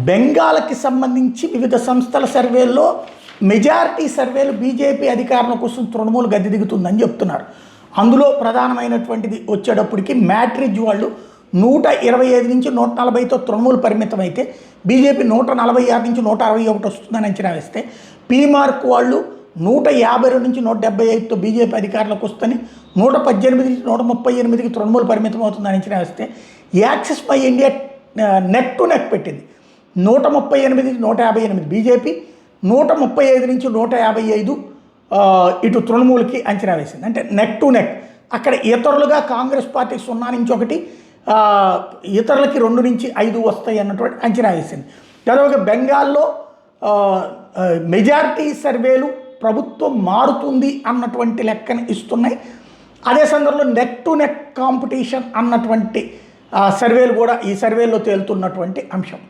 బెంగాల్కి సంబంధించి వివిధ సంస్థల సర్వేల్లో మెజారిటీ సర్వేలు బీజేపీ అధికారం కోసం తృణమూలు గద్దె దిగుతుందని చెప్తున్నారు. అందులో ప్రధానమైనటువంటిది వచ్చేటప్పటికి మ్యాట్రిజ్ వాళ్ళు 125 నుంచి 140తో తృణమూలు పరిమితం అయితే బీజేపీ 146 నుంచి 161 వస్తుందని అంచనా వేస్తే పీమార్క్ వాళ్ళు 152 నుంచి 175తో బీజేపీ అధికారంలోకి వస్తుందని 118 నుంచి 138కి తృణమూలు పరిమితం అవుతుందని అంచనా వేస్తే axis my India neck to neck పెట్టింది 138 నుంచి 158 బీజేపీ, 135 నుంచి 155 ఇటు తృణమూలకి అంచనా వేసింది. అంటే నెక్ టు నెక్. అక్కడ ఇతరులుగా కాంగ్రెస్ పార్టీ 0 నుంచి 1, ఇతరులకి 2 నుంచి 5 వస్తాయి అన్నటువంటి అంచనా వేసింది. దాదాపుగా బెంగాల్లో మెజారిటీ సర్వేలు ప్రభుత్వం మారుతుంది అన్నటువంటి లెక్కను ఇస్తున్నాయి. అదే సందర్భంలో నెక్ టు నెక్ కాంపిటీషన్ అన్నటువంటి సర్వేలు కూడా ఈ సర్వేలో తేలుతున్నటువంటి అంశం.